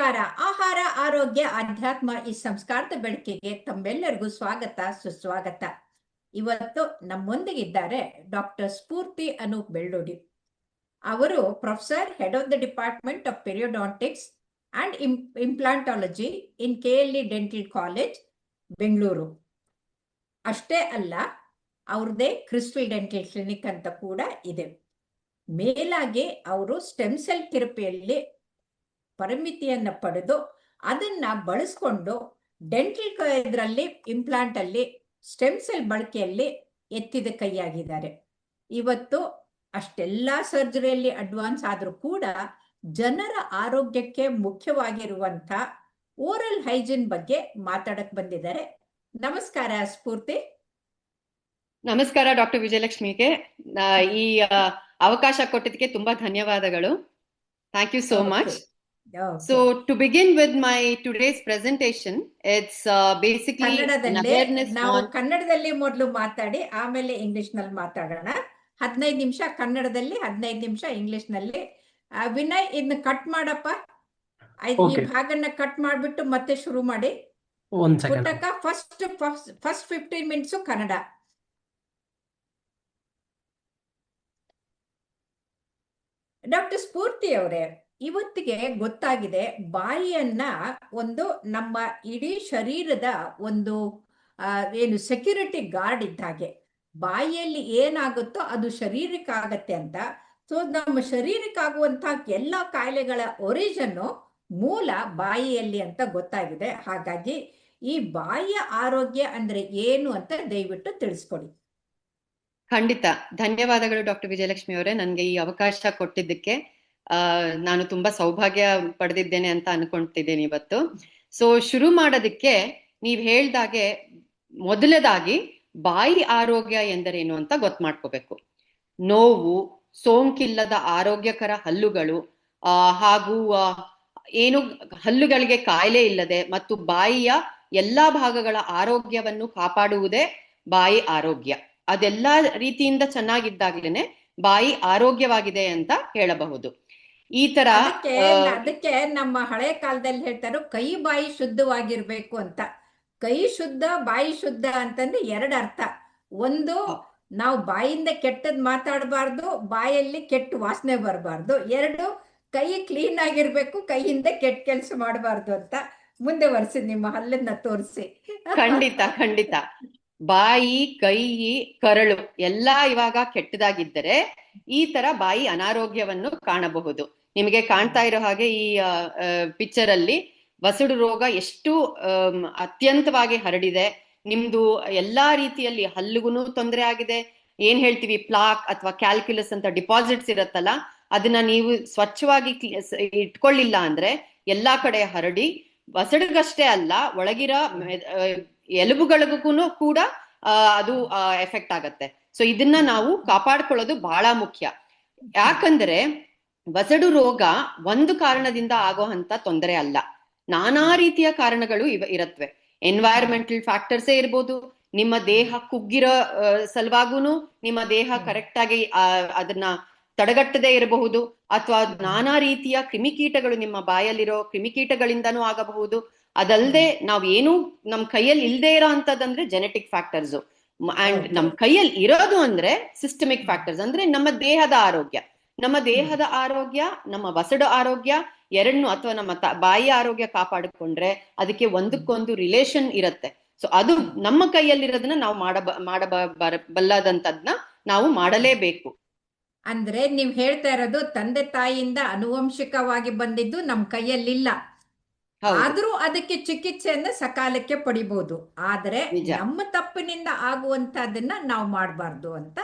ನಮಸ್ಕಾರ. ಆಹಾರ, ಆರೋಗ್ಯ, ಅಧ್ಯಾತ್ಮ ಈ ಸಂಸ್ಕಾರದ ಬೆಳಕಿಗೆ ತಮ್ಮೆಲ್ಲರಿಗೂ ಸ್ವಾಗತ, ಸುಸ್ವಾಗತ. ಇವತ್ತು ನಮ್ಮೊಂದಿಗಿದ್ದಾರೆ ಡಾಕ್ಟರ್ ಸ್ಫೂರ್ತಿ ಅನೂಪ್ ಬೆಳ್ಳೂಡಿ. ಅವರು professor, head of the department of periodontics and implantology in KLE dental college, Bengaluru. ಅಷ್ಟೇ ಅಲ್ಲ, ಅವ್ರದ್ದೇ ಕ್ರಿಸ್ಟಲ್ ಡೆಂಟಲ್ ಕ್ಲಿನಿಕ್ ಅಂತ ಕೂಡ ಇದೆ. ಮೇಲಾಗಿ ಅವರು ಸ್ಟೆಮ್ ಸೆಲ್ ಥೆರಪಿಯಲ್ಲಿ ಪರಿಮಿತಿಯನ್ನು ಪಡೆದು ಅದನ್ನ ಬಳಸ್ಕೊಂಡು ಡೆಂಟಲ್ ಇದರಲ್ಲಿ ಇಂಪ್ಲಾಂಟ್ ಅಲ್ಲಿ ಸ್ಟೆಮ್ ಸೆಲ್ ಬಳಕೆಯಲ್ಲಿ ಎತ್ತಿದ ಕೈಯಾಗಿದ್ದಾರೆ. ಇವತ್ತು ಅಷ್ಟೆಲ್ಲ ಸರ್ಜರಿಯಲ್ಲಿ ಅಡ್ವಾನ್ಸ್ ಆದ್ರೂ ಕೂಡ ಜನರ ಆರೋಗ್ಯಕ್ಕೆ ಮುಖ್ಯವಾಗಿರುವಂತ ಓರಲ್ ಹೈಜಿನ್ ಬಗ್ಗೆ ಮಾತಾಡಕ್ ಬಂದಿದ್ದಾರೆ. ನಮಸ್ಕಾರ ಸ್ಫೂರ್ತಿ. ನಮಸ್ಕಾರ ಡಾಕ್ಟರ್ ವಿಜಯಲಕ್ಷ್ಮಿಗೆ. ಈ ಅವಕಾಶ ಕೊಟ್ಟಿದ್ದಕ್ಕೆ ತುಂಬಾ ಧನ್ಯವಾದಗಳು. Thank you so much. So to begin with my today's presentation, it's basically ನಾವು ಕನ್ನಡದಲ್ಲಿ ಮೊದಲು ಮಾತಾಡಿ ಆಮೇಲೆ ಇಂಗ್ಲಿಷ್ ನಲ್ಲಿ ಮಾತಾಡೋಣ. 15 ನಿಮಿಷ ಕನ್ನಡದಲ್ಲಿ, 15 ನಿಮಿಷ ಇಂಗ್ಲಿಷ್ ನಲ್ಲಿ. ವಿನಯ್, ಇದನ್ನ ಕಟ್ ಮಾಡಪ್ಪ. ಈ ಭಾಗನ ಕಟ್ ಮಾಡ್ಬಿಟ್ಟು ಮತ್ತೆ ಶುರು ಮಾಡಿ. First 15 minutes Kannada. ಡಾಕ್ಟರ್ ಸ್ಫೂರ್ತಿ ಅವರೇ, ಇವತ್ತಿಗೆ ಗೊತ್ತಾಗಿದೆ ಬಾಯಿಯನ್ನ ಒಂದು ನಮ್ಮ ಇಡೀ ಶರೀರದ ಒಂದು ಏನು ಸೆಕ್ಯೂರಿಟಿ ಗಾರ್ಡ್ ಇದ್ದ ಹಾಗೆ. ಬಾಯಿಯಲ್ಲಿ ಏನಾಗುತ್ತೋ ಅದು ಶರೀರಕ್ಕಾಗತ್ತೆ ಅಂತ. ಸೊ ನಮ್ಮ ಶರೀರಕ್ಕಾಗುವಂತಹ ಎಲ್ಲ ಕಾಯಿಲೆಗಳ ಒರಿಜಿನ್ನು ಮೂಲ ಬಾಯಿಯಲ್ಲಿ ಅಂತ ಗೊತ್ತಾಗಿದೆ. ಹಾಗಾಗಿ ಈ ಬಾಯಿಯ ಆರೋಗ್ಯ ಅಂದ್ರೆ ಏನು ಅಂತ ದಯವಿಟ್ಟು ತಿಳಿಸ್ಕೊಡಿ. ಖಂಡಿತ ಧನ್ಯವಾದಗಳು ಡಾಕ್ಟರ್ ವಿಜಯಲಕ್ಷ್ಮಿ ಅವರೇ, ನನ್ಗೆ ಈ ಅವಕಾಶ ಕೊಟ್ಟಿದ್ದಕ್ಕೆ. ನಾನು ತುಂಬಾ ಸೌಭಾಗ್ಯ ಪಡೆದಿದ್ದೇನೆ ಅಂತ ಅನ್ಕೊಂತಿದ್ದೇನೆ ಇವತ್ತು. ಸೊ ಶುರು ಮಾಡೋದಕ್ಕೆ ನೀವ್ ಹೇಳ್ದಾಗೆ ಮೊದಲದಾಗಿ ಬಾಯಿ ಆರೋಗ್ಯ ಎಂದರೇನು ಅಂತ ಗೊತ್ತು ಮಾಡ್ಕೋಬೇಕು. ನೋವು, ಸೋಂಕಿಲ್ಲದ ಆರೋಗ್ಯಕರ ಹಲ್ಲುಗಳು, ಹಾಗೂ ಏನು ಹಲ್ಲುಗಳಿಗೆ ಕಾಯಿಲೆ ಇಲ್ಲದೆ ಮತ್ತು ಬಾಯಿಯ ಎಲ್ಲಾ ಭಾಗಗಳ ಆರೋಗ್ಯವನ್ನು ಕಾಪಾಡುವುದೇ ಬಾಯಿ ಆರೋಗ್ಯ. ಅದೆಲ್ಲಾ ರೀತಿಯಿಂದ ಚೆನ್ನಾಗಿದ್ದಾಗ್ಲೇನೆ ಬಾಯಿ ಆರೋಗ್ಯವಾಗಿದೆ ಅಂತ ಹೇಳಬಹುದು. ಈ ತರ ಅದಕ್ಕೆ ನಮ್ಮ ಹಳೆ ಕಾಲದಲ್ಲಿ ಹೇಳ್ತಾರೋ ಕೈ ಬಾಯಿ ಶುದ್ಧವಾಗಿರ್ಬೇಕು ಅಂತ. ಕೈ ಶುದ್ಧ, ಬಾಯಿ ಶುದ್ಧ ಅಂತಂದ್ರೆ ಎರಡು ಅರ್ಥ. ಒಂದು, ನಾವು ಬಾಯಿಂದ ಕೆಟ್ಟದ್ ಮಾತಾಡಬಾರ್ದು, ಬಾಯಲ್ಲಿ ಕೆಟ್ಟ ವಾಸನೆ ಬರಬಾರ್ದು. ಎರಡು, ಕೈ ಕ್ಲೀನ್ ಆಗಿರ್ಬೇಕು, ಕೈಯಿಂದ ಕೆಟ್ಟ ಕೆಲಸ ಮಾಡಬಾರ್ದು ಅಂತ. ಮುಂದೆ ವರ್ಷ ನಿಮ್ಮ ಹಲ್ಲನ್ನ ತೋರಿಸಿ. ಖಂಡಿತ ಖಂಡಿತ. ಬಾಯಿ, ಕೈ, ಕರಳು ಎಲ್ಲಾ ಇವಾಗ ಕೆಟ್ಟದಾಗಿದ್ದರೆ ಈ ತರ ಬಾಯಿ ಅನಾರೋಗ್ಯವನ್ನು ಕಾಣಬಹುದು. ನಿಮಗೆ ಕಾಣ್ತಾ ಇರೋ ಹಾಗೆ ಈ ಪಿಕ್ಚರ್ ಅಲ್ಲಿ ವಸಡು ರೋಗ ಎಷ್ಟು ಅತ್ಯಂತವಾಗಿ ಹರಡಿದೆ. ನಿಮ್ದು ಎಲ್ಲಾ ರೀತಿಯಲ್ಲಿ ಹಲ್ಲುಗುನು ತೊಂದರೆ ಆಗಿದೆ. ಏನ್ ಹೇಳ್ತೀವಿ, ಪ್ಲಾಕ್ ಅಥವಾ ಕ್ಯಾಲ್ಕ್ಯುಲಸ್ ಅಂತ ಡಿಪಾಸಿಟ್ಸ್ ಇರತ್ತಲ್ಲ, ಅದನ್ನ ನೀವು ಸ್ವಚ್ಛವಾಗಿ ಇಟ್ಕೊಳ್ಳಿಲ್ಲ ಅಂದ್ರೆ ಎಲ್ಲಾ ಕಡೆ ಹರಡಿ ವಸಡಿಗಷ್ಟೇ ಅಲ್ಲ, ಒಳಗಿರೋ ಎಲುಬುಗಳಿಗೂ ಕೂಡ ಅದು ಎಫೆಕ್ಟ್ ಆಗತ್ತೆ. ಸೊ ಇದನ್ನ ನಾವು ಕಾಪಾಡ್ಕೊಳ್ಳೋದು ಬಹಳ ಮುಖ್ಯ. ಯಾಕಂದ್ರೆ ವಸಡು ರೋಗ ಒಂದು ಕಾರಣದಿಂದ ಆಗೋ ಅಂತ ತೊಂದರೆ ಅಲ್ಲ, ನಾನಾ ರೀತಿಯ ಕಾರಣಗಳು ಇರತ್ವೆ. ಎನ್ವೈರನ್ಮೆಂಟಲ್ ಫ್ಯಾಕ್ಟರ್ಸೇ ಇರ್ಬೋದು, ನಿಮ್ಮ ದೇಹ ಕುಗ್ಗಿರೋ ಸಲುವಾಗೂನು ನಿಮ್ಮ ದೇಹ ಕರೆಕ್ಟ್ ಆಗಿ ಅದನ್ನ ತಡೆಗಟ್ಟದೇ ಇರಬಹುದು, ಅಥವಾ ನಾನಾ ರೀತಿಯ ಕ್ರಿಮಿಕೀಟಗಳು ನಿಮ್ಮ ಬಾಯಲ್ಲಿರೋ ಕ್ರಿಮಿಕೀಟಗಳಿಂದನೂ ಆಗಬಹುದು. ಅದಲ್ಲದೆ ನಾವೇನು ನಮ್ ಕೈಯಲ್ಲಿ ಇಲ್ದೇ ಇರೋ ಅಂತದಂದ್ರೆ ಜೆನೆಟಿಕ್ ಫ್ಯಾಕ್ಟರ್ಸ್, ಅಂಡ್ ನಮ್ ಕೈಯಲ್ಲಿ ಇರೋದು ಅಂದ್ರೆ ಸಿಸ್ಟಮಿಕ್ ಫ್ಯಾಕ್ಟರ್ಸ್, ಅಂದ್ರೆ ನಮ್ಮ ದೇಹದ ಆರೋಗ್ಯ. ನಮ್ಮ ದೇಹದ ಆರೋಗ್ಯ, ನಮ್ಮ ವಸಡು ಆರೋಗ್ಯ ಎರಡನ್ನು, ಅಥವಾ ನಮ್ಮ ಬಾಯಿ ಆರೋಗ್ಯ ಕಾಪಾಡಿಕೊಂಡ್ರೆ ಅದಕ್ಕೆ ಒಂದಕ್ಕೊಂದು ರಿಲೇಷನ್ ಇರತ್ತೆ. ಸೊ ಅದು ನಮ್ಮ ಕೈಯಲ್ಲಿರೋದನ್ನ ನಾವು ಬಲ್ಲದಂತದ್ನ ನಾವು ಮಾಡಲೇಬೇಕು. ಅಂದ್ರೆ ನೀವ್ ಹೇಳ್ತಾ ಇರೋದು ತಂದೆ ತಾಯಿಯಿಂದ ಅನುವಂಶಿಕವಾಗಿ ಬಂದಿದ್ದು ನಮ್ ಕೈಯಲ್ಲಿಲ್ಲ, ಆದ್ರೂ ಅದಕ್ಕೆ ಚಿಕಿತ್ಸೆಯನ್ನ ಸಕಾಲಕ್ಕೆ ಪಡಿಬಹುದು. ಆದ್ರೆ ನಮ್ಮ ತಪ್ಪಿನಿಂದ ಆಗುವಂತದನ್ನ ನಾವು ಮಾಡಬಾರ್ದು ಅಂತ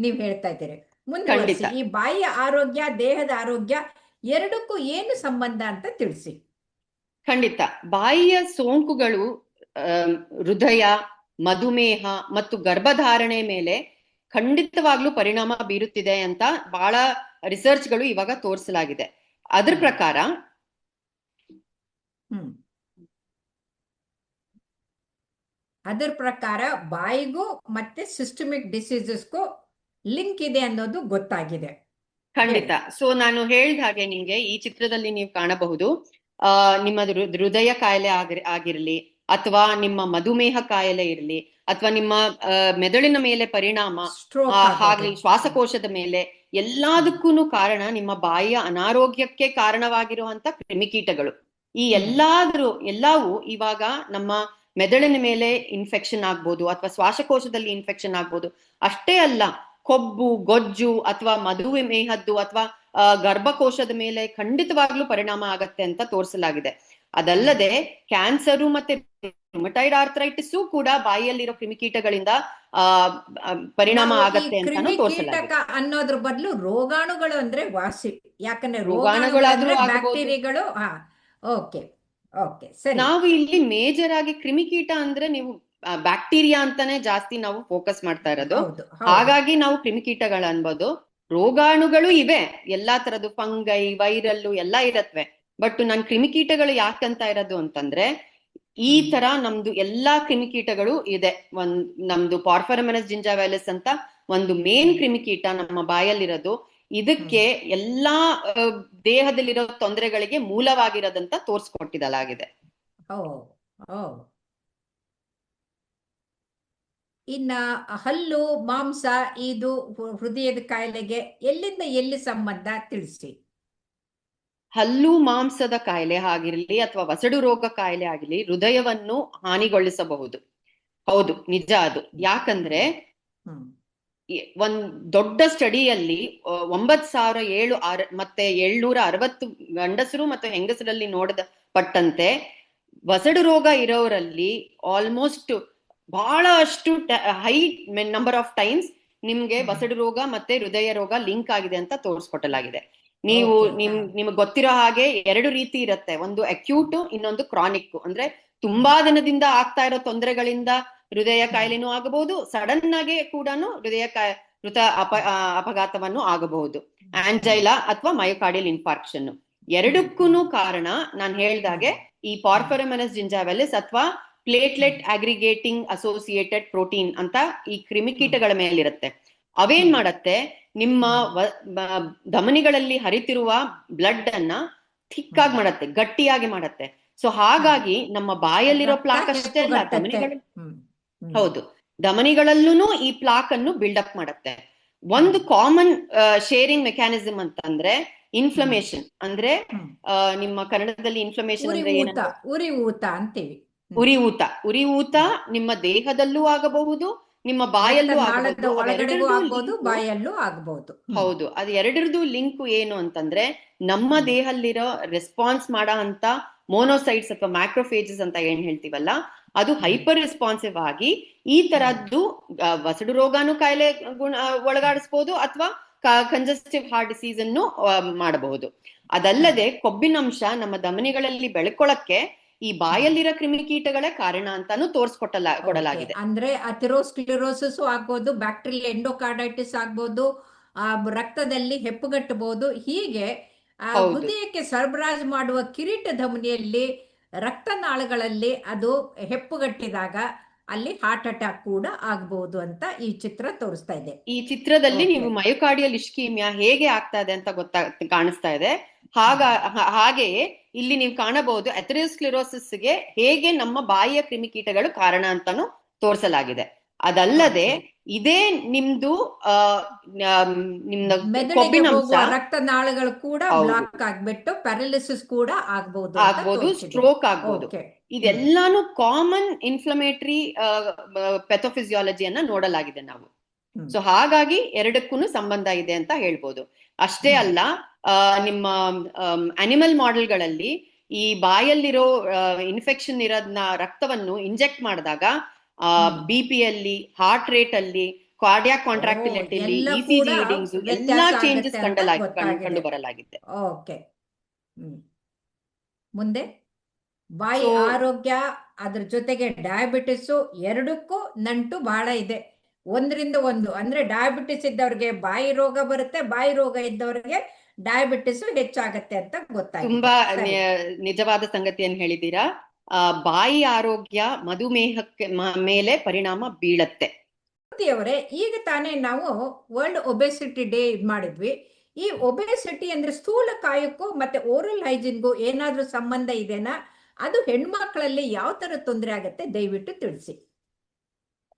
ನೀವ್ ಹೇಳ್ತಾ ಇದ್ದೀರಿ. ಮುಂದುವರಿಸಿ. ಈ ಬಾಯಿಯ ಆರೋಗ್ಯ, ದೇಹದ ಆರೋಗ್ಯ ಎರಡಕ್ಕೂ ಏನು ಸಂಬಂಧ ಅಂತ ತಿಳಿಸಿ. ಖಂಡಿತ. ಬಾಯಿಯ ಸೋಂಕುಗಳು ಹೃದಯ, ಮಧುಮೇಹ ಮತ್ತು ಗರ್ಭಧಾರಣೆ ಮೇಲೆ ಖಂಡಿತವಾಗ್ಲೂ ಪರಿಣಾಮ ಬೀರುತ್ತಿದೆ ಅಂತ ಬಹಳ ರಿಸರ್ಚ್ಗಳು ಇವಾಗ ತೋರಿಸಲಾಗಿದೆ. ಅದ್ರ ಪ್ರಕಾರ ಬಾಯಿಗೂ ಮತ್ತೆ ಸಿಸ್ಟಮಿಕ್ ಡಿಸೀಸಸ್ಗೂ ಲಿಂಕ್ ಇದೆ ಅನ್ನೋದು ಗೊತ್ತಾಗಿದೆ. ಖಂಡಿತ. ಸೊ ನಾನು ಹೇಳಿದ ಹಾಗೆ ನಿಮ್ಗೆ ಈ ಚಿತ್ರದಲ್ಲಿ ನೀವು ಕಾಣಬಹುದು, ನಿಮ್ಮ ಹೃದಯ ಕಾಯಿಲೆ ಆಗಿರ್ಲಿ, ಅಥವಾ ನಿಮ್ಮ ಮಧುಮೇಹ ಕಾಯಿಲೆ ಇರಲಿ, ಅಥವಾ ನಿಮ್ಮ ಮೆದುಳಿನ ಮೇಲೆ ಪರಿಣಾಮ ಸ್ಟ್ರೋಕ್ ಆಗೋದು. ಆಗ್ಲಿ, ಶ್ವಾಸಕೋಶದ ಮೇಲೆ, ಎಲ್ಲದಕ್ಕೂ ಕಾರಣ ನಿಮ್ಮ ಬಾಯಿಯ ಅನಾರೋಗ್ಯಕ್ಕೆ ಕಾರಣವಾಗಿರುವಂತ ಕ್ರಿಮಿಕೀಟಗಳು. ಈ ಎಲ್ಲವೂ ಇವಾಗ ನಮ್ಮ ಮೆದುಳಿನ ಮೇಲೆ ಇನ್ಫೆಕ್ಷನ್ ಆಗ್ಬೋದು, ಅಥವಾ ಶ್ವಾಸಕೋಶದಲ್ಲಿ ಇನ್ಫೆಕ್ಷನ್ ಆಗ್ಬೋದು. ಅಷ್ಟೇ ಅಲ್ಲ, ಕೊಬ್ಬು, ಗೊಜ್ಜು, ಅಥವಾ ಮಧುಮೇಹದ್ದು, ಅಥವಾ ಗರ್ಭಕೋಶದ ಮೇಲೆ ಖಂಡಿತವಾಗ್ಲೂ ಪರಿಣಾಮ ಆಗತ್ತೆ ಅಂತ ತೋರಿಸಲಾಗಿದೆ. ಅದಲ್ಲದೆ ಕ್ಯಾನ್ಸರು ಮತ್ತೆ ರುಮಟೈಡ್ ಆರ್ಥರೈಟಿಸ್ ಕೂಡ ಬಾಯಿಯಲ್ಲಿರೋ ಕ್ರಿಮಿಕೀಟಗಳಿಂದ ಪರಿಣಾಮ ಆಗತ್ತೆ ಅಂತಾನು ತೋರಿಸಲಾಗಿದೆ. ಕ್ರಿಮಿಕೀಟಕ ಅನ್ನೋದ್ರ ಬದಲು ರೋಗಾಣುಗಳು ಅಂದ್ರೆ ವಾಸಿ, ಯಾಕಂದ್ರೆ ರೋಗಾಣುಗಳಾದ್ರೂ ರೋಗಾಣುಗಳು ಆಗಬಹುದು. ಬ್ಯಾಕ್ಟೀರಿಯಾಗಳು. ಓಕೆ ಓಕೆ, ಸರಿ. ನಾವು ಇಲ್ಲಿ ಮೇಜರ್ ಆಗಿ ಕ್ರಿಮಿಕೀಟ ಅಂದ್ರೆ ನೀವು ಬ್ಯಾಕ್ಟೀರಿಯಾ ಅಂತಾನೆ ಜಾಸ್ತಿ ನಾವು ಫೋಕಸ್ ಮಾಡ್ತಾ ಇರೋದು. ಹೌದು, ಹೌದು. ಹಾಗಾಗಿ ನಾವು ಕ್ರಿಮಿಕೀಟಗಳು ಅನ್ಬೋದು. ರೋಗಾಣುಗಳು ಇವೆ, ಎಲ್ಲಾ ತರದ್ದು ಫಂಗೈ, ವೈರಲ್ಲು ಎಲ್ಲ ಇರತ್ವೆ. ಬಟ್ ನಾನು ಕ್ರಿಮಿಕೀಟಗಳು ಯಾಕಂತ ಇರೋದು ಅಂತಂದ್ರೆ, ಈ ತರ ನಮ್ದು ಎಲ್ಲಾ ಕ್ರಿಮಿಕೀಟಗಳು ಇದೆ. ನಮ್ದು ಪಾರ್ಫರಮೆನಸ್ ಜಿಂಜಾವೈಲಸ್ ಅಂತ ಒಂದು ಮೇನ್ ಕ್ರಿಮಿಕೀಟ ನಮ್ಮ ಬಾಯಲ್ಲಿರೋದು. ಇದಕ್ಕೆ ಎಲ್ಲಾ ದೇಹದಲ್ಲಿರೋ ತೊಂದರೆಗಳಿಗೆ ಮೂಲವಾಗಿರೋದಂತ ತೋರ್ಸ್ಕೊಟ್ಟಿದಲಾಗಿದೆ. ಇನ್ನ ಹಲ್ಲು, ಮಾಂಸ, ಇದು ಹೃದಯದ ಕಾಯಿಲೆಗೆ ಎಲ್ಲಿಂದ ಎಲ್ಲಿ ಸಂಬಂಧ ತಿಳಿಸಿ. ಹಲ್ಲು ಮಾಂಸದ ಕಾಯಿಲೆ ಆಗಿರಲಿ, ಅಥವಾ ವಸಡು ರೋಗ ಕಾಯಿಲೆ ಆಗಿರಲಿ, ಹೃದಯವನ್ನು ಹಾನಿಗೊಳಿಸಬಹುದು. ಹೌದು, ನಿಜ ಅದು. ಯಾಕಂದ್ರೆ ಒಂದ್ ದೊಡ್ಡ ಸ್ಟಡಿಯಲ್ಲಿ 9,760 ಗಂಡಸರು ಮತ್ತು ಹೆಂಗಸರಲ್ಲಿ ಪಟ್ಟಂತೆ ವಸಡು ರೋಗ ಇರೋರಲ್ಲಿ ಆಲ್ಮೋಸ್ಟ್ ಬಹಳಷ್ಟು ಹೈ ನಂಬರ್ ಆಫ್ ಟೈಮ್ಸ್ ನಿಮ್ಗೆ ವಸಡು ರೋಗ ಮತ್ತೆ ಹೃದಯ ರೋಗ ಲಿಂಕ್ ಆಗಿದೆ ಅಂತ ತೋರಿಸ್ಕೊಟ್ಟಲಾಗಿದೆ. ನಿಮ್ಗೆ ಗೊತ್ತಿರೋ ಹಾಗೆ 2 ರೀತಿ ಇರುತ್ತೆ. ಒಂದು ಅಕ್ಯೂಟ್, ಇನ್ನೊಂದು ಕ್ರಾನಿಕ್. ಅಂದ್ರೆ ತುಂಬಾ ದಿನದಿಂದ ಆಗ್ತಾ ಇರೋ ತೊಂದರೆಗಳಿಂದ ಹೃದಯ ಕಾಯಿಲೆನೂ ಆಗಬಹುದು, ಸಡನ್ ಆಗಿ ಕೂಡ ಅಪಘಾತವನ್ನು ಆಗಬಹುದು. ಆಂಜೈಲಾ ಅಥವಾ ಮಯೋಕಾರ್ಡಿಯಲ್ ಇನ್ಫಾರ್ಕ್ಷನ್, ಎರಡಕ್ಕೂ ಕಾರಣ ನಾನು ಹೇಳ್ದಾಗೆ ಈ ಪಾರ್ಫರಮೆನಸ್ ಜಿಂಜಾವೈಲಸ್ ಅಥವಾ ಪ್ಲೇಟ್ಲೆಟ್ ಅಗ್ರಿಗೇಟಿಂಗ್ ಅಸೋಸಿಯೇಟೆಡ್ ಪ್ರೋಟೀನ್ ಅಂತ ಈ ಕ್ರಿಮಿಕೀಟಗಳ ಮೇಲಿರುತ್ತೆ. ಅವೇನ್ ಮಾಡತ್ತೆ, ನಿಮ್ಮ ಧಮನಿಗಳಲ್ಲಿ ಹರಿತಿರುವ ಬ್ಲಡ್ ಅನ್ನ ಥಿಕ್ಕಾಗಿ ಮಾಡತ್ತೆ, ಗಟ್ಟಿಯಾಗಿ ಮಾಡತ್ತೆ. ಸೊ ಹಾಗಾಗಿ ನಮ್ಮ ಬಾಯಲ್ಲಿರೋ ಪ್ಲಾಕ್ ಅಷ್ಟೇ ಅಲ್ಲ, ಧಮನಿಗಳಲ್ಲೂ ಈ ಪ್ಲಾಕ್ ಅನ್ನು ಬಿಲ್ಡಪ್ ಮಾಡತ್ತೆ. ಒಂದು ಕಾಮನ್ ಶೇರಿಂಗ್ ಮೆಕ್ಯಾನಿಸಮ್ ಅಂತಂದ್ರೆ ಇನ್ಫ್ಲಮೇಷನ್. ಅಂದ್ರೆ ನಿಮ್ಮ ಕನ್ನಡದಲ್ಲಿ ಇನ್ಫ್ಲಮೇಷನ್ ಅಂದ್ರೆ ಏನಂತ, ಉರಿಯೂತ ನಿಮ್ಮ ದೇಹದಲ್ಲೂ ಆಗಬಹುದು, ನಿಮ್ಮ ಬಾಯಲ್ಲೂ ಆಗಬಹುದು. ಹೌದು, ಅದು ಎರಡರದು ಲಿಂಕ್ ಏನು ಅಂತಂದ್ರೆ, ನಮ್ಮ ದೇಹದಲ್ಲಿರೋ ರೆಸ್ಪಾನ್ಸ್ ಮಾಡೋ ಅಂತ ಮೋನೋಸೈಟ್ಸ್ ಅಥವಾ ಮ್ಯಾಕ್ರೋಫೇಜಸ್ ಅಂತ ಏನ್ ಹೇಳ್ತೀವಲ್ಲ, ಅದು ಹೈಪರ್ ರೆಸ್ಪಾನ್ಸಿವ್ ಆಗಿ ಈ ತರದ್ದು ವಸಡು ರೋಗಾನು ಕಾಯಿಲೆ ಒಳಗಾಡಿಸಬಹುದು, ಅಥವಾ ಕಂಜಸ್ಟಿವ್ ಹಾರ್ಟ್ ಡಿಸೀಸ್ ಅನ್ನು ಮಾಡಬಹುದು. ಅದಲ್ಲದೆ ಕೊಬ್ಬಿನಂಶ ನಮ್ಮ ಧಮನಿಗಳಲ್ಲಿ ಬೆಳ್ಕೊಳಕ್ಕೆ ಈ ಬಾಯಲ್ಲಿರೋ ಕ್ರಿಮಿಕೀಟಗಳೇ ಕಾರಣ ಅಂತಾನು ಕೊಡಲಾಗಿದೆ. ಅಂದ್ರೆ ಅಥೆರೋಸ್ಕ್ಲೆರೋಸಿಸ್ ಆಗ್ಬೋದು, ಬ್ಯಾಕ್ಟೀರಿಯಲ್ ಎಂಡೋಕಾರ್ಡೈಟಿಸ್ ಆಗ್ಬೋದು, ರಕ್ತದಲ್ಲಿ ಹೆಪ್ಪುಗಟ್ಟಬಹುದು. ಹೀಗೆ ಹೃದಯಕ್ಕೆ ಸರಬರಾಜು ಮಾಡುವ ಕಿರೀಟ ಧಮನಿಯಲ್ಲಿ, ರಕ್ತನಾಳಗಳಲ್ಲಿ ಅದು ಹೆಪ್ಪುಗಟ್ಟಿದಾಗ ಅಲ್ಲಿ ಹಾರ್ಟ್ ಅಟ್ಯಾಕ್ ಕೂಡ ಆಗಬಹುದು ಅಂತ ಈ ಚಿತ್ರ ತೋರಿಸ್ತಾ ಇದೆ. ಈ ಚಿತ್ರದಲ್ಲಿ ನೀವು ಮಯೋಕಾರ್ಡಿಯಲ್ ಇಸ್ಕೀಮಿಯಾ ಹೇಗೆ ಆಗ್ತಾ ಇದೆ ಅಂತ ಕಾಣಿಸ್ತಾ ಇದೆ. ಹಾಗೆಯೇ ಇಲ್ಲಿ ನೀವು ಕಾಣಬಹುದು ಅಥೆರೋಸ್ಕ್ಲೆರೋಸಿಸ್ಗೆ ಹೇಗೆ ನಮ್ಮ ಬಾಯಿಯ ಕ್ರಿಮಿಕೀಟಗಳು ಕಾರಣ ಅಂತಾನು ತೋರಿಸಲಾಗಿದೆ. ಅದಲ್ಲದೆ ಇದೇ ನಿಮ್ದು ಕೊಬ್ಬಿನಂಶ, ರಕ್ತನಾಳಗಳು ಕೂಡ ಬ್ಲಾಕ್ ಆಗ್ಬಿಟ್ಟು ಪ್ಯಾರಾಲಿಸಿಸ್ ಕೂಡ ಆಗ್ಬಹುದು, ಸ್ಟ್ರೋಕ್ ಆಗ್ಬಹುದು. ಇದೆಲ್ಲಾನು ಕಾಮನ್ ಇನ್ಫ್ಲಮೇಟರಿ ಪೆಥೋಫಿಸಿಯಾಲಜಿಯನ್ನ ನೋಡಲಾಗಿದೆ ನಾವು. ಸೊ ಹಾಗಾಗಿ ಎರಡಕ್ಕೂ ಸಂಬಂಧ ಇದೆ ಅಂತ ಹೇಳ್ಬೋದು. ಅಷ್ಟೇ ಅಲ್ಲ, ನಿಮ್ಮ ಅನಿಮಲ್ ಮಾಡೆಲ್ಗಳಲ್ಲಿ ಈ ಬಾಯಲ್ಲಿರೋ ಇನ್ಫೆಕ್ಷನ್ ಇರೋದ್ನ ರಕ್ತವನ್ನು ಇಂಜೆಕ್ಟ್ ಮಾಡಿದಾಗ BP ಅಲ್ಲಿ, ಹಾರ್ಟ್ ರೇಟ್ ಅಲ್ಲಿ, ಕಾರ್ಡಿಯಾಕ್ ಕಾಂಟ್ರಾಕ್ಟಿಲಿಟಿಲಿ, ECG ರೀಡಿಂಗ್ಸ್ ಎಲ್ಲಾ ಚೇಂಜಸ್ ಕಂಡು ಬರಲಾಗಿದೆ. ಮುಂದೆ ಬಾಯಿ ಆರೋಗ್ಯ, ಅದ್ರ ಜೊತೆಗೆ ಡಯಾಬಿಟಿಸ್, ಎರಡಕ್ಕೂ ನಂಟು ಬಹಳ ಇದೆ. ಒಂದರಿಂದ ಒಂದು, ಅಂದ್ರೆ ಡಯಾಬಿಟಿಸ್ ಇದ್ದವ್ರಿಗೆ ಬಾಯಿ ರೋಗ ಬರುತ್ತೆ, ಬಾಯಿ ರೋಗ ಇದ್ದವ್ರಿಗೆ ಡಯಾಬಿಟಿಸ್ ಹೆಚ್ಚಾಗತ್ತೆ ಅಂತ ಗೊತ್ತಾಗಿದೆ. ತುಂಬಾ ನಿಜವಾದ ಸಂಗತಿಯನ್ನು ಹೇಳಿದ್ದೀರಾ. ಬಾಯಿ ಆರೋಗ್ಯ ಮಧುಮೇಹಕ್ಕೆ ಮೇಲೆ ಪರಿಣಾಮ ಬೀಳತ್ತೆ. ಅವರೇ, ಈಗ ತಾನೇ ನಾವು ವರ್ಲ್ಡ್ ಒಬೆಸಿಟಿ ಡೇ ಮಾಡಿದ್ವಿ. ಈ ಒಬೆಸಿಟಿ ಅಂದ್ರೆ ಸ್ಥೂಲಕಾಯಕ್ಕೂ ಮತ್ತೆ ಓರಲ್ ಹೈಜಿನ್ಗೂ ಏನಾದ್ರೂ ಸಂಬಂಧ ಇದೆನಾ? ಅದು ಹೆಣ್ಮಕ್ಳಲ್ಲಿ ಯಾವ ತರ ತೊಂದರೆ ಆಗತ್ತೆ ದಯವಿಟ್ಟು ತಿಳಿಸಿ.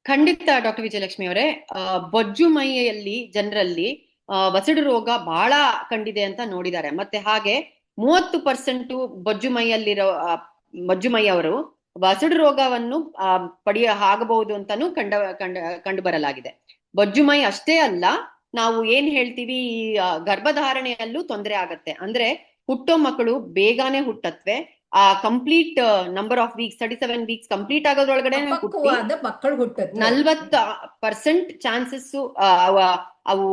ಖಂಡಿತ ಡಾಕ್ಟರ್ ವಿಜಯಲಕ್ಷ್ಮಿ ಅವರೇ, ಬೊಜ್ಜು ಮೈಯಲ್ಲಿ ಜನರಲ್ಲಿ ವಸಡು ರೋಗ ಬಹಳ ಕಂಡಿದೆ ಅಂತ ನೋಡಿದ್ದಾರೆ. ಮತ್ತೆ ಹಾಗೆ 30% ಬೊಜ್ಜು ಮೈಯವರು ವಸಡು ರೋಗವನ್ನು ಆಗಬಹುದು ಅಂತಾನು ಕಂಡು ಬರಲಾಗಿದೆ. ಬೊಜ್ಜು ಮೈ ಅಷ್ಟೇ ಅಲ್ಲ, ನಾವು ಏನ್ ಹೇಳ್ತೀವಿ, ಈ ಗರ್ಭಧಾರಣೆಯಲ್ಲೂ ತೊಂದರೆ ಆಗತ್ತೆ. ಅಂದ್ರೆ ಹುಟ್ಟೋ ಮಕ್ಕಳು ಬೇಗನೆ ಹುಟ್ಟತ್ವೆ. ಆ complete number of weeks 37 weeks complete ಆಗೋದ್ರೊಳಗಡೆ ಅಪಕ್ವವಾದ ಮಕ್ಕಳು ಹುಟ್ಟುತ್ತೆ. 40% ಚಾನ್ಸಸ್ ಅವು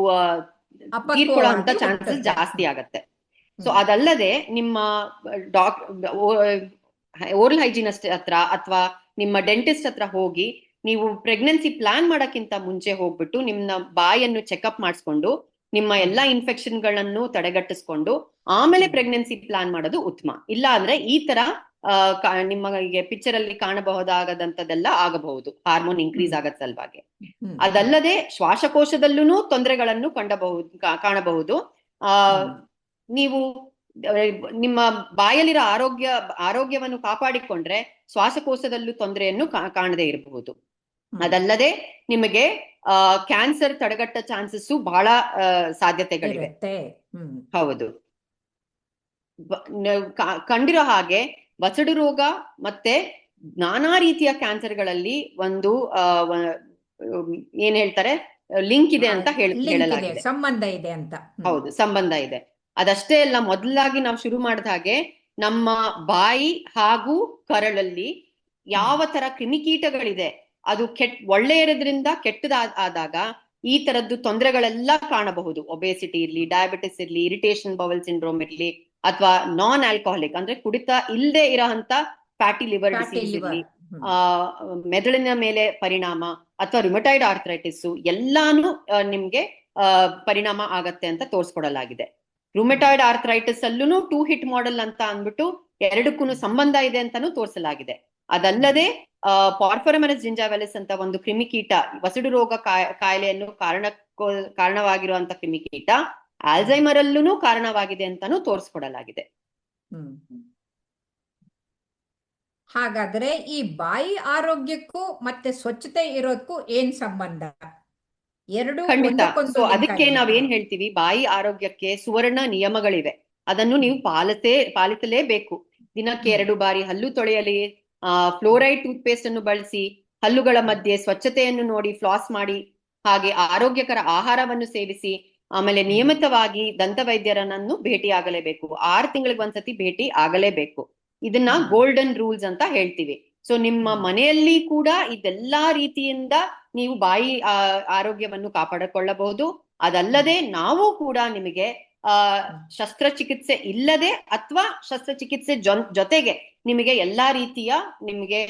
ತೀರ್ಕೊಳ್ಳೋ ಅಂತ ಚಾನ್ಸಸ್ ಜಾಸ್ತಿ ಆಗತ್ತೆ. ಸೊ ಅದಲ್ಲದೆ ನಿಮ್ಮ ಓರಲ್ ಹೈಜಿನಿಸ್ಟ್ ಹತ್ರ ಅಥವಾ ನಿಮ್ಮ ಡೆಂಟಿಸ್ಟ್ ಹತ್ರ ಹೋಗಿ ನೀವು ಪ್ರೆಗ್ನೆನ್ಸಿ ಪ್ಲಾನ್ ಮಾಡಕ್ಕಿಂತ ಮುಂಚೆ ಹೋಗ್ಬಿಟ್ಟು ನಿಮ್ಮ ಬಾಯನ್ನು ಚೆಕ್ಅಪ್ ಮಾಡಿಸ್ಕೊಂಡು ನಿಮ್ಮ ಎಲ್ಲಾ ಇನ್ಫೆಕ್ಷನ್ಗಳನ್ನು ತಡೆಗಟ್ಟಿಸ್ಕೊಂಡು ಆಮೇಲೆ ಪ್ರೆಗ್ನೆನ್ಸಿ ಪ್ಲಾನ್ ಮಾಡೋದು ಉತ್ತಮ. ಇಲ್ಲ ಅಂದ್ರೆ ಈ ತರ ನಿಮಗೆ ಪಿಕ್ಚರ್ ಅಲ್ಲಿ ಕಾಣಬಹುದಾಗದಂತದೆಲ್ಲ ಆಗಬಹುದು, ಹಾರ್ಮೋನ್ ಇನ್ಕ್ರೀಸ್ ಆಗದ ಸಲುವಾಗಿ. ಅದಲ್ಲದೆ ಶ್ವಾಸಕೋಶದಲ್ಲೂ ತೊಂದರೆಗಳನ್ನು ಕಾಣಬಹುದು. ನೀವು ನಿಮ್ಮ ಬಾಯಲ್ಲಿರೋ ಆರೋಗ್ಯವನ್ನು ಕಾಪಾಡಿಕೊಂಡ್ರೆ ಶ್ವಾಸಕೋಶದಲ್ಲೂ ತೊಂದರೆಯನ್ನು ಕಾಣದೇ ಇರಬಹುದು. ಅದಲ್ಲದೆ ನಿಮಗೆ ಕ್ಯಾನ್ಸರ್ ತಡೆಗಟ್ಟ ಚಾನ್ಸಸ್ ಬಹಳ ಸಾಧ್ಯತೆಗಳಿವೆ. ಹೌದು, ಕಂಡಿರೋ ಹಾಗೆ ವಸಡು ರೋಗ ಮತ್ತೆ ನಾನಾ ರೀತಿಯ ಕ್ಯಾನ್ಸರ್ಗಳಲ್ಲಿ ಒಂದು ಏನ್ ಹೇಳ್ತಾರೆ, ಲಿಂಕ್ ಇದೆ ಅಂತ ಹೇಳಲಾಗಿದೆ, ಸಂಬಂಧ ಇದೆ ಅಂತ. ಹೌದು, ಸಂಬಂಧ ಇದೆ. ಅದಷ್ಟೇ ಅಲ್ಲ, ಮೊದಲಾಗಿ ನಾವು ಶುರು ಮಾಡಿದ ಹಾಗೆ ನಮ್ಮ ಬಾಯಿ ಹಾಗೂ ಕರಳಲ್ಲಿ ಯಾವ ತರ ಕ್ರಿಮಿಕೀಟಗಳಿದೆ, ಅದು ಒಳ್ಳೆ ಇರೋದ್ರಿಂದ ಕೆಟ್ಟದಾದಾಗ ಈ ತರದ್ದು ತೊಂದರೆಗಳೆಲ್ಲ ಕಾಣಬಹುದು. ಒಬೆಸಿಟಿ ಇರ್ಲಿ, ಡಯಾಬಿಟಿಸ್ ಇರ್ಲಿ, ಇರಿಟೇಷನ್ ಬೌಲ್ ಸಿಂಡ್ರೋಮ್ ಇರ್ಲಿ, ಅಥವಾ ನಾನ್ ಆಲ್ಕೋಹಾಲಿಕ್ ಅಂದ್ರೆ ಕುಡಿತ ಇಲ್ಲದೆ ಇರೋಂತ ಫ್ಯಾಟಿ ಲಿವರ್ ಡಿಸೀಸ್ ಇರ್ಲಿ, ಮೆದುಳಿನ ಮೇಲೆ ಪರಿಣಾಮ, ಅಥವಾ ರುಮಟಾಯ್ಡ್ ಆರ್ಥರೈಟಿಸ್ ಎಲ್ಲಾನು ನಿಮ್ಗೆ ಪರಿಣಾಮ ಆಗತ್ತೆ ಅಂತ ತೋರಿಸ್ಕೊಡಲಾಗಿದೆ. ರುಮಟಾಯ್ಡ್ ಆರ್ಥರೈಟಿಸ್ ಅಲ್ಲೂ 2 ಹಿಟ್ ಮಾಡೆಲ್ ಅಂತ ಅಂದ್ಬಿಟ್ಟು ಎರಡಕ್ಕೂ ಸಂಬಂಧ ಇದೆ ಅಂತಾನು ತೋರಿಸಲಾಗಿದೆ. ಅದಲ್ಲದೆ ಪಾರ್ಫರಮನಸ್ ಜಿಂಜಾವೆಲಿಸ್ ಅಂತ ಒಂದು ಕ್ರಿಮಿಕೀಟ, ವಸಡು ರೋಗ ಕಾಯಿಲೆಯನ್ನು ಕಾರಣವಾಗಿರುವಂತ ಕ್ರಿಮಿಕೀಟ ಆಲ್ಝೈಮರ್ ಅಲ್ಲೂ ಕಾರಣವಾಗಿದೆ ಅಂತಾನು ತೋರಿಸ್ಕೊಡಲಾಗಿದೆ. ಹಾಗಾದ್ರೆ ಈ ಬಾಯಿ ಆರೋಗ್ಯಕ್ಕೂ ಮತ್ತೆ ಸ್ವಚ್ಛತೆ ಇರೋದಕ್ಕೂ ಏನ್ ಸಂಬಂಧ? ಖಂಡಿತ. ಸೊ ಅದಕ್ಕೆ ನಾವೇನ್ ಹೇಳ್ತೀವಿ, ಬಾಯಿ ಆರೋಗ್ಯಕ್ಕೆ ಸುವರ್ಣ ನಿಯಮಗಳಿವೆ, ಅದನ್ನು ನೀವು ಪಾಲಿಸಲೇಬೇಕು. ದಿನಕ್ಕೆ 2 ಬಾರಿ ಹಲ್ಲು ತೊಳೆಯಲಿ, ಫ್ಲೋರೈಡ್ ಟೂತ್ ಪೇಸ್ಟ್ ಅನ್ನು ಬಳಸಿ, ಹಲ್ಲುಗಳ ಮಧ್ಯೆ ಸ್ವಚ್ಛತೆಯನ್ನು ನೋಡಿ ಫ್ಲಾಸ್ ಮಾಡಿ, ಹಾಗೆ ಆರೋಗ್ಯಕರ ಆಹಾರವನ್ನು ಸೇವಿಸಿ, ಆಮೇಲೆ ನಿಯಮಿತವಾಗಿ ದಂತ ವೈದ್ಯರನ್ನು ಭೇಟಿ ಆಗಲೇಬೇಕು. 6 ತಿಂಗಳಿಗೆ ಒಂದ್ಸತಿ ಭೇಟಿ ಆಗಲೇಬೇಕು. ಇದನ್ನ ಗೋಲ್ಡನ್ ರೂಲ್ಸ್ ಅಂತ ಹೇಳ್ತೀವಿ. ಸೊ ನಿಮ್ಮ ಮನೆಯಲ್ಲಿ ಕೂಡ ಇದೆಲ್ಲಾ ರೀತಿಯಿಂದ ನೀವು ಬಾಯಿ ಆರೋಗ್ಯವನ್ನು ಕಾಪಾಡಿಕೊಳ್ಳಬಹುದು. ಅದಲ್ಲದೆ ನಾವು ಕೂಡ ನಿಮಗೆ ಶಸ್ತ್ರಚಿಕಿತ್ಸೆ ಇಲ್ಲದೆ ಅಥವಾ ಶಸ್ತ್ರಚಿಕಿತ್ಸೆ ಜೊತೆಗೆ ನಿಮಗೆ ಎಲ್ಲಾ ರೀತಿಯ ನಿಮಗೆ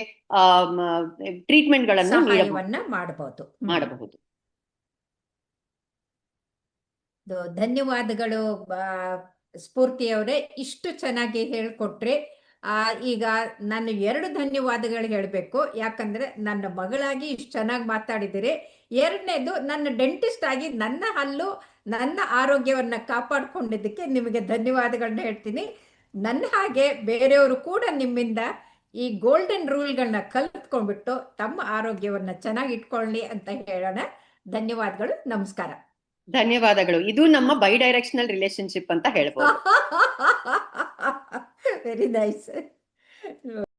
ಟ್ರೀಟ್ಮೆಂಟ್ ಗಳನ್ನು ಮಾಡಬಹುದು. ಧನ್ಯವಾದಗಳು ಸ್ಫೂರ್ತಿಯವರೇ, ಇಷ್ಟು ಚೆನ್ನಾಗಿ ಹೇಳ್ಕೊಟ್ರಿ. ಈಗ ನಾನು 2 ಧನ್ಯವಾದಗಳು ಹೇಳಬೇಕು, ಯಾಕಂದ್ರೆ ನನ್ನ ಮಗಳಾಗಿ ಇಷ್ಟು ಚೆನ್ನಾಗಿ ಮಾತಾಡಿದಿರಿ. ಎರಡನೇದು, ನನ್ನ ಡೆಂಟಿಸ್ಟ್ ಆಗಿ ನನ್ನ ಹಲ್ಲು ನನ್ನ ಆರೋಗ್ಯವನ್ನ ಕಾಪಾಡ್ಕೊಂಡಿದ್ದಕ್ಕೆ ನಿಮಗೆ ಧನ್ಯವಾದಗಳನ್ನ ಹೇಳ್ತೀನಿ. ನನ್ನ ಹಾಗೆ ಬೇರೆಯವರು ಕೂಡ ನಿಮ್ಮಿಂದ ಈ ಗೋಲ್ಡನ್ ರೂಲ್ಗಳನ್ನ ಕಲ್ತ್ಕೊಂಡ್ಬಿಟ್ಟು ತಮ್ಮ ಆರೋಗ್ಯವನ್ನ ಚೆನ್ನಾಗಿ ಇಟ್ಕೊಳ್ಳಿ ಅಂತ ಹೇಳೋಣ. ಧನ್ಯವಾದಗಳು, ನಮಸ್ಕಾರ. ಧನ್ಯವಾದಗಳು. ಇದು ನಮ್ಮ ಬೈ ಡೈರೆಕ್ಷನಲ್ ರಿಲೇಶನ್ಶಿಪ್ ಅಂತ ಹೇಳ್ಬೋದು. Very nice.